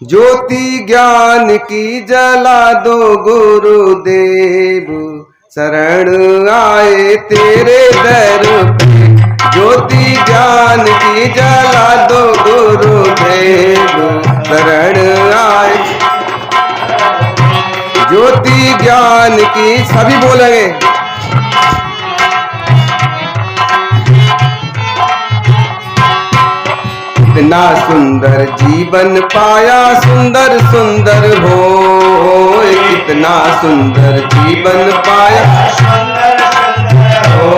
ज्योति ज्ञान की जला दो गुरुदेव, शरण आए तेरे दर पे। ज्योति ज्ञान की जला दो गुरुदेव, शरण आए। ज्योति ज्ञान की, सभी बोलेंगे। कितना सुंदर जीवन पाया, सुंदर सुंदर हो। कितना सुंदर जीवन पाया, हो।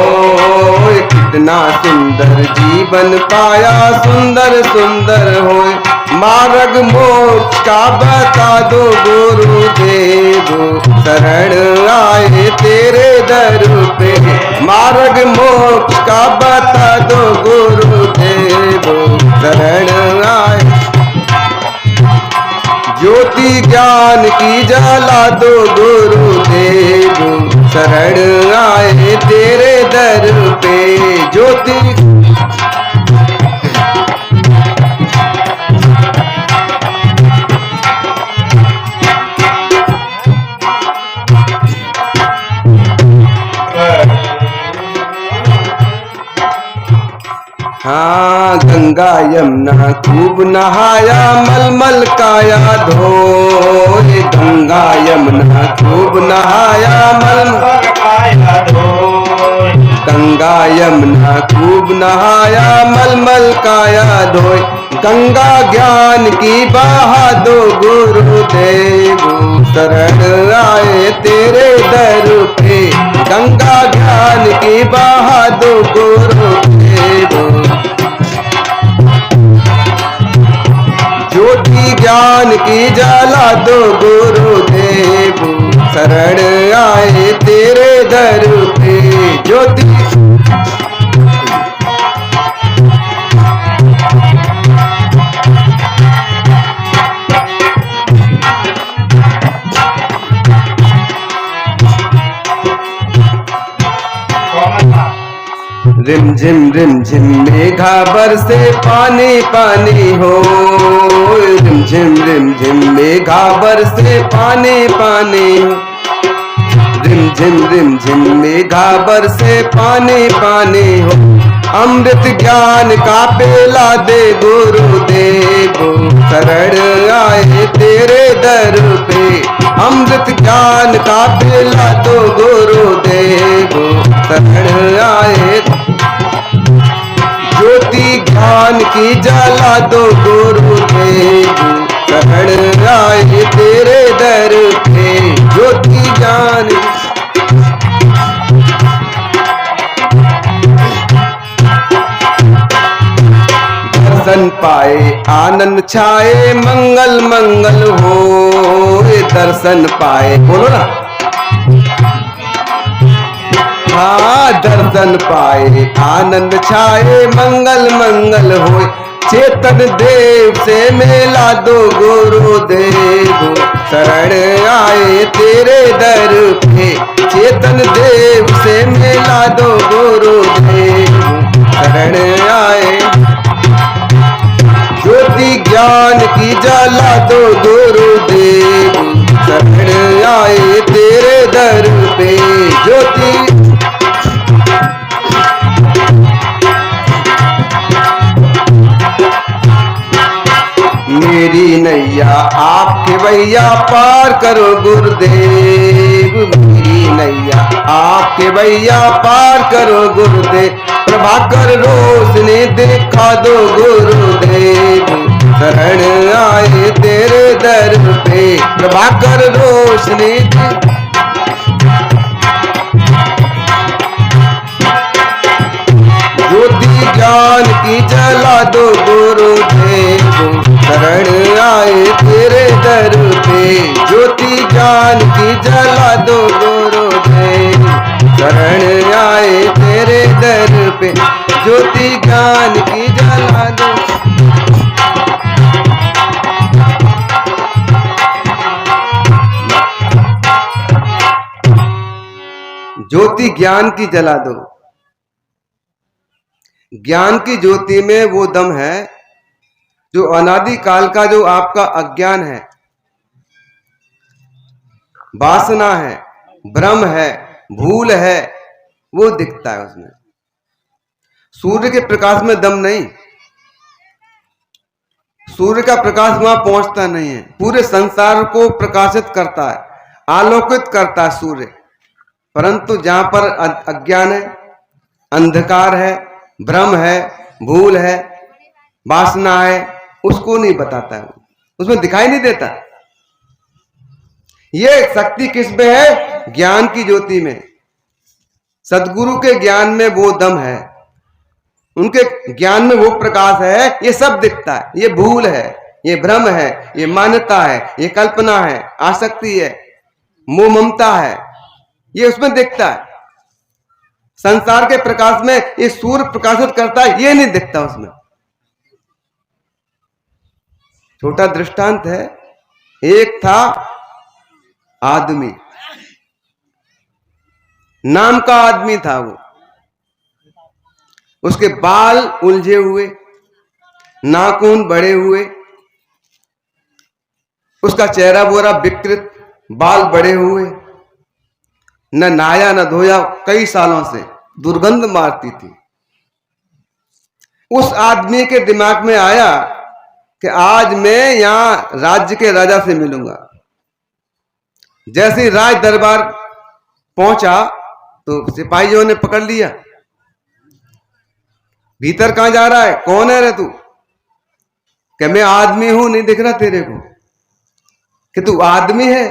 कितना सुंदर जीवन पाया, सुंदर सुंदर हो। मार्ग मोक्ष का बता दो गुरुदेव, शरण आए तेरे दर पे। मार्ग मोक्ष का बता दो गुरुदेव, शरण आए। ज्योति ज्ञान की जला दो गुरुदेव, शरण आए तेरे दर पे। ज्योति हाँ, गंगा यमुना खूब नहाया, मलमल काया धोए। गंगा यमुना खूब नहाया, मलमल काया धोए। गंगा यमुना खूब नहाया, मलमल काया धोए। गंगा ज्ञान की बहा दो गुरुदेव, शरण आए तेरे दर पे। गंगा ज्ञान की बहा दो गुरुदेव। ज्योति ज्ञान की जला दो गुरुदेव, शरण आए तेरे दर पे। ज्योति रिम झिम मेघा बरसे, पानी पानी हो। रिम झिम मेघा बरसे, पानी पानी हो। रिम झिम मेघा बरसे, पानी पानी हो। अमृत ज्ञान का पेला दे गुरुदेव, शरण आए तेरे दर पे। अमृत ज्ञान का पेला दो गुरुदेव, शरण आए। ज्योति ज्ञान की जला दो गुरुदेव, शरण आए तेरे दर पे। ज्योति ज्ञान दर्शन पाए आनंद छाए, मंगल मंगल हो। दर्शन पाए, बोलो ना। हाँ, दर्शन पाए आनंद छाए, मंगल मंगल होए। चेतन देव से मेला दो गुरुदेव, शरण आए तेरे दर पे। चेतन देव से मेला दो गुरुदेव, शरण आए। ज्योति ज्ञान की जला दो गुरुदेव, शरण आए तेरे दर पे। ज्योति मेरी नैया आपके भैया पार करो गुरुदेव। मेरी नैया आपके भैया पार करो गुरुदेव। प्रभाकर रोशनी दिखा दो गुरुदेव, शरण आए तेरे दर पे। प्रभाकर रोशनी ज्योति ज्ञान की जला दो गुरुदेव, शरण आए तेरे दर पे। ज्योति ज्ञान की जला दो गुरुदेव, शरण आए तेरे दर पे। ज्योति ज्ञान की जला दो। ज्योति ज्ञान की जला दो। ज्ञान की ज्योति में वो दम है जो अनादि काल का जो आपका अज्ञान है, वासना है, भ्रम है, भूल है, वो दिखता है उसमें। सूर्य के प्रकाश में दम नहीं, सूर्य का प्रकाश वहां पहुंचता नहीं है, पूरे संसार को प्रकाशित करता है, आलोकित करता है सूर्य। परंतु जहां पर अज्ञान है, अंधकार है, भ्रम है, भूल है, वासना है, उसको नहीं बताता है, उसमें दिखाई नहीं देता। ये शक्ति किस में है? ज्ञान की ज्योति में। सदगुरु के ज्ञान में वो दम है, उनके ज्ञान में वो प्रकाश है, ये सब दिखता है। ये भूल है, ये भ्रम है, ये मान्यता है, ये कल्पना है, आसक्ति है, मोह ममता है, ये उसमें दिखता है। संसार के प्रकाश में ये सूर्य प्रकाशित करता है, ये नहीं दिखता उसमें। छोटा दृष्टांत है, एक था आदमी, नाम का आदमी था वो, उसके बाल उलझे हुए, नाखून बड़े हुए, उसका चेहरा बोरा विकृत, बाल बड़े हुए, न नहाया न धोया कई सालों से, दुर्गंध मारती थी। उस आदमी के दिमाग में आया कि आज मैं यहां राज्य के राजा से मिलूंगा। जैसे ही राज दरबार पहुंचा तो सिपाहियों ने पकड़ लिया। भीतर कहां जा रहा है? कौन है रे तू? कि मैं आदमी हूं, नहीं दिख रहा तेरे को कि तू आदमी है?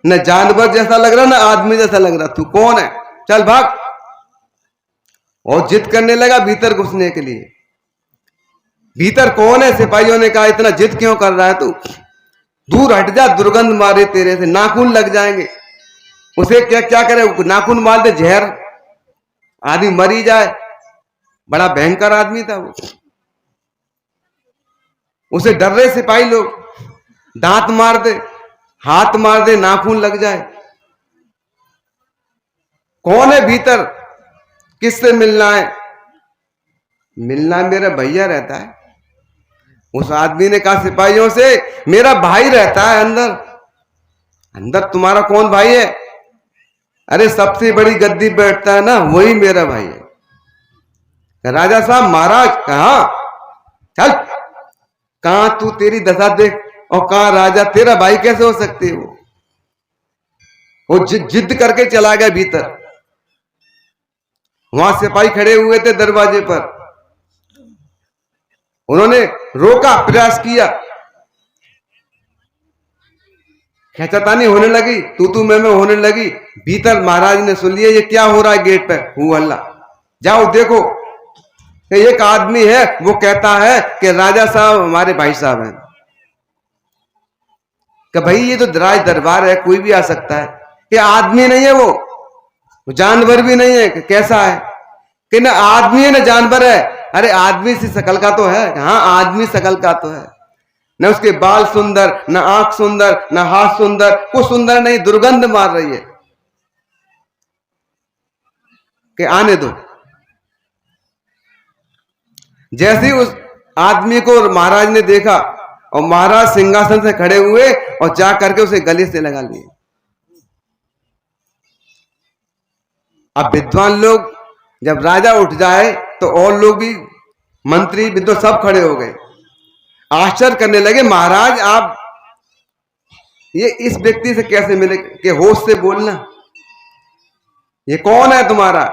न जानवर जैसा लग रहा, न आदमी जैसा लग रहा, तू कौन है? चल भाग। और जिद करने लगा भीतर घुसने के लिए। भीतर कौन है? सिपाहियों ने कहा इतना जिद क्यों कर रहा है तू? दूर हट जा, दुर्गंध मारे तेरे से, नाखून लग जाएंगे। उसे क्या क्या करे? नाखून मार दे, जहर, आदमी मरी जाए। बड़ा भयंकर आदमी था वो। उसे डर रहे सिपाही लोग, दांत मार दे, हाथ मार दे, नाखून लग जाए। कौन है भीतर? किससे मिलना है? मिलना मेरा भैया रहता है। उस आदमी ने कहा सिपाहियों से, मेरा भाई रहता है अंदर। अंदर तुम्हारा कौन भाई है? अरे सबसे बड़ी गद्दी बैठता है ना, वही मेरा भाई है। राजा साहब, महाराज कहा? चल, कहां तू, तेरी दशा देख, और कहा राजा, तेरा भाई कैसे हो सकती है? वो जिद करके चला गया भीतर। वहां सिपाही खड़े हुए थे दरवाजे पर, उन्होंने रोका, प्रयास किया, खेचातानी होने लगी, तू मैं होने लगी। भीतर महाराज ने सुन लिया, ये क्या हो रहा है गेट पे, हु हल्ला। जाओ देखो, एक आदमी है, वो कहता है कि राजा साहब हमारे भाई साहब हैं। कि भाई ये तो राज दरबार है, कोई भी आ सकता है। कि आदमी नहीं है वो जानवर भी नहीं है। कि कैसा है? कि न आदमी है न जानवर है। अरे आदमी सी शकल का तो है। हाँ, आदमी शकल का तो है, न उसके बाल सुंदर, न आंख सुंदर, न हाथ सुंदर, कुछ सुंदर नहीं, दुर्गंध मार रही है। कि आने दो। जैसे ही उस आदमी को महाराज ने देखा, और महाराज सिंहासन से खड़े हुए और जा करके उसे गले से लगा लिए। अब विद्वान लोग, जब राजा उठ जाए तो और लोग भी, मंत्री विद्वान सब खड़े हो गए, आश्चर्य करने लगे, महाराज आप ये इस व्यक्ति से कैसे मिले? कि होश से बोलना, ये कौन है तुम्हारा?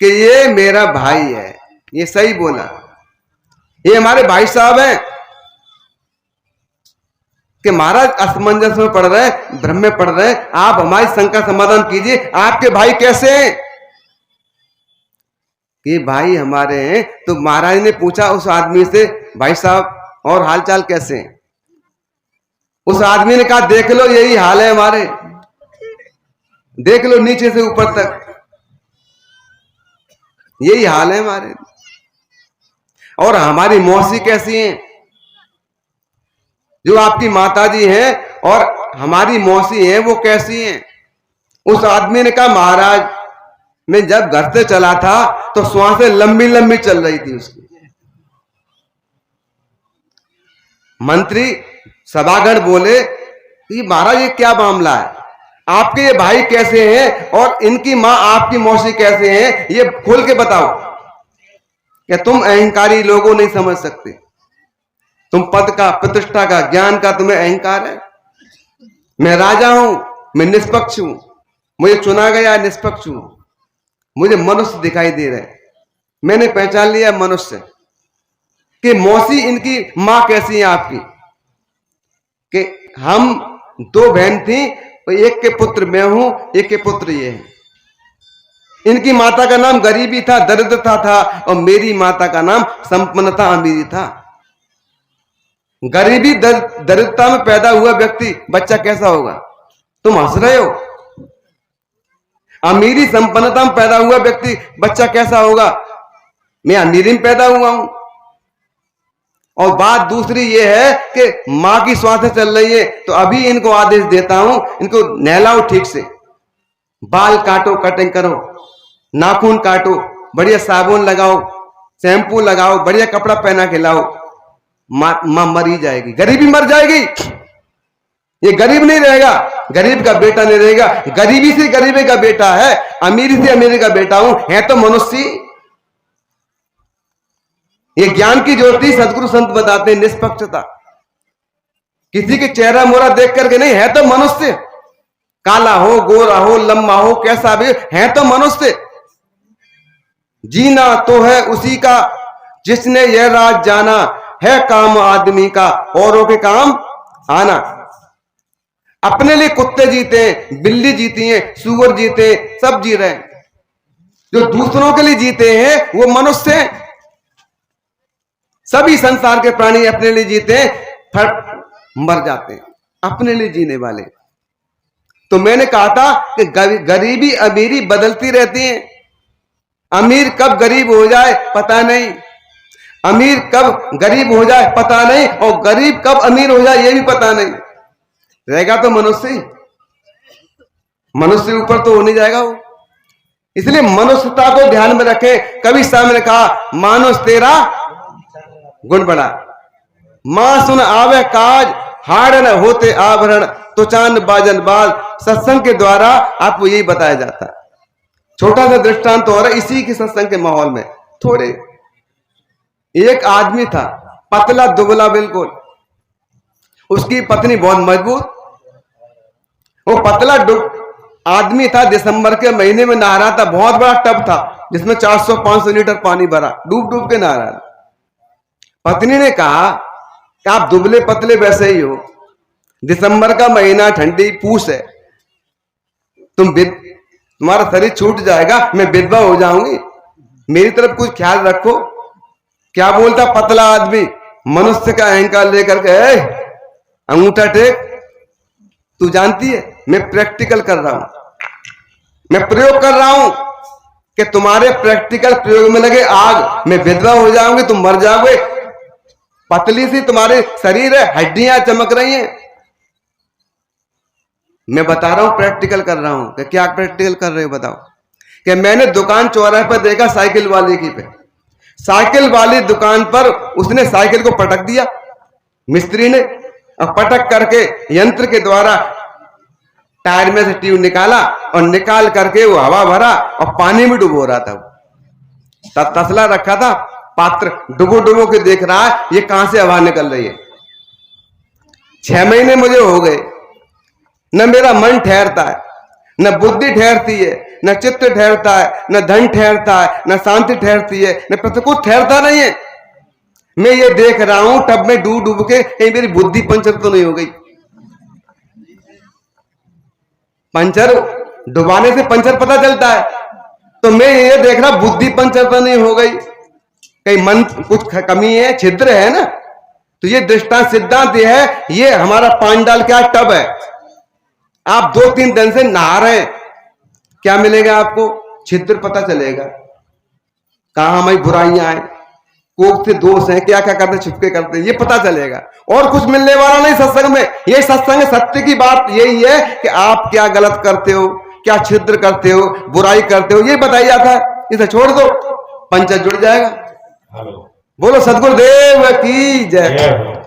कि ये मेरा भाई है। ये सही बोला, ये हमारे भाई साहब हैं। कि महाराज असमंजस में पड़ रहे हैं, भ्रम में पड़ रहे हैं, आप हमारी शंका समाधान कीजिए, आपके भाई कैसे हैं? कि भाई हमारे हैं। तो महाराज ने पूछा उस आदमी से, भाई साहब और हालचाल कैसे हैं? उस आदमी ने कहा, देख लो यही हाल है हमारे, देख लो नीचे से ऊपर तक यही हाल है हमारे। और हमारी मौसी कैसी हैं? जो आपकी माताजी हैं और हमारी मौसी हैं, वो कैसी हैं? उस आदमी ने कहा, महाराज मैं जब घर से चला था तो श्वासें लंबी लंबी चल रही थी उसकी। मंत्री सभागण बोले कि महाराज ये क्या मामला है, आपके ये भाई कैसे हैं और इनकी मां आपकी मौसी कैसे हैं, ये खोल के बताओ। क्या तुम अहंकारी लोगों नहीं समझ सकते? तुम पद का, प्रतिष्ठा का, ज्ञान का तुम्हें अहंकार है। मैं राजा हूं, मैं निष्पक्ष हूं, मुझे चुना गया, निष्पक्ष हूं, मुझे मनुष्य दिखाई दे रहे हैं। मैंने पहचान लिया मनुष्य कि मौसी इनकी मां कैसी है आपकी, कि हम दो बहन थी, एक के पुत्र मैं हूं, एक के पुत्र ये है। इनकी माता का नाम गरीबी था, दरिद्रता था, और मेरी माता का नाम संपन्नता, अमीरी था। गरीबी दरिद्रता में पैदा हुआ व्यक्ति बच्चा कैसा होगा? तुम हंस रहे हो। अमीरी संपन्नता में पैदा हुआ व्यक्ति बच्चा कैसा होगा? मैं अमीरी में पैदा हुआ हूं। और बात दूसरी ये है कि मां की स्वास्थ्य चल रही है, तो अभी इनको आदेश देता हूं, इनको नहलाओ ठीक से, बाल काटो, कटिंग करो, नाखून काटो, बढ़िया साबुन लगाओ, शैम्पू लगाओ, बढ़िया कपड़ा पहना के लाओ। मां मर ही जाएगी, गरीबी मर जाएगी। ये गरीब नहीं रहेगा, गरीब का बेटा नहीं रहेगा। गरीबी से गरीबी का बेटा है, अमीरी से अमीरी का बेटा हूं, है तो मनुष्य। ये ज्ञान की ज्योति सदगुरु संत बताते हैं, निष्पक्षता। किसी के चेहरा मोहरा देख करके नहीं, है तो मनुष्य। काला हो, गोरा हो, लंबा हो, कैसा भी, है तो मनुष्य। जीना तो है उसी का जिसने यह राज जाना, है काम आदमी का औरों के काम आना। अपने लिए कुत्ते जीते, बिल्ली जीती है, सुअर जीते, सब जी रहे हैं। जो दूसरों के लिए जीते हैं वो मनुष्य हैं। सभी संसार के प्राणी अपने लिए जीते हैं, फिर मर जाते हैं, अपने लिए जीने वाले। तो मैंने कहा था कि गरीबी अमीरी बदलती रहती है। अमीर कब गरीब हो जाए पता नहीं, अमीर कब गरीब हो जाए पता नहीं, और गरीब कब अमीर हो जाए ये भी पता नहीं। रहेगा तो मनुष्य ही, मनुष्य ऊपर तो हो नहीं जाएगा वो। इसलिए मनुष्यता को ध्यान में रखें। कभी साहब ने कहा, मानुष तेरा गुण बड़ा, मां सुन आवे काज, हाड़ न होते आभरण, तो चांद बाजन बाज। सत्संग के द्वारा आपको यही बताया जाता है। छोटा सा दृष्टांत तो हो रहा है इसी के सत्संग के माहौल में। थोड़े एक आदमी था, पतला दुबला बिल्कुल, उसकी पत्नी बहुत मजबूत। वो पतला आदमी था, दिसंबर के महीने में नहा रहा था। बहुत बड़ा टब था जिसमें 400-500 लीटर पानी भरा, डूब डूब के नहा रहा था। पत्नी ने कहा कि आप दुबले पतले वैसे ही हो, दिसंबर का महीना, ठंडी पूस है, तुम्हारा शरीर छूट जाएगा, मैं विधवा हो जाऊंगी, मेरी तरफ कुछ ख्याल रखो। क्या बोलता पतला आदमी, मनुष्य का अहंकार लेकर के, अंगूठा टेक, तू जानती है मैं प्रैक्टिकल कर रहा हूं, मैं प्रयोग कर रहा हूं कि तुम्हारे प्रैक्टिकल प्रयोग में लगे आग, मैं विधवा हो जाऊंगी, तुम मर जाओगे। पतली सी तुम्हारे शरीर है, हड्डियां चमक रही हैं। मैं बता रहा हूं प्रैक्टिकल कर रहा हूं। कि क्या प्रैक्टिकल कर रहे हो बताओ? कि मैंने दुकान चौराहे पर देखा साइकिल वाले की पे, साइकिल वाली दुकान पर उसने साइकिल को पटक दिया मिस्त्री ने, और पटक करके यंत्र के द्वारा टायर में से ट्यूब निकाला, और निकाल करके वो हवा भरा और पानी में डुबो रहा था। तसला रखा था, पात्र डुबो डुबो के देख रहा है ये कहां से हवा निकल रही है। 6 महीने मुझे हो गए, न मेरा मन ठहरता है, न बुद्धि ठहरती है, न चित्त ठहरता है, न धन ठहरता है, न शांति ठहरती है, न कुछ ठहरता नहीं है। मैं ये देख रहा हूं टब में डूब डूब के कहीं मेरी बुद्धि पंचर तो नहीं हो गई। पंचर डुबाने से पंचर पता चलता है, तो मैं ये देख रहा बुद्धि पंचर तो नहीं हो गई, कहीं मन कुछ कमी है, छिद्र है ना। तो ये दृष्टांत सिद्धांत ये है, ये हमारा पांडाल क्या टब है। आप 2-3 दिन से नहा रहे, क्या मिलेगा आपको? छिद्र पता चलेगा, कहां हमारी बुराइयां हैं, कोक से दोष हैं, क्या क्या करते छुपके करते हैं, ये पता चलेगा। और कुछ मिलने वाला नहीं सत्संग में। ये सत्संग सत्य की बात यही है कि आप क्या गलत करते हो, क्या छिद्र करते हो, बुराई करते हो, ये बताया जाता है। इसे छोड़ दो, पंचर जुड़ जाएगा। बोलो सदगुरुदेव की जय।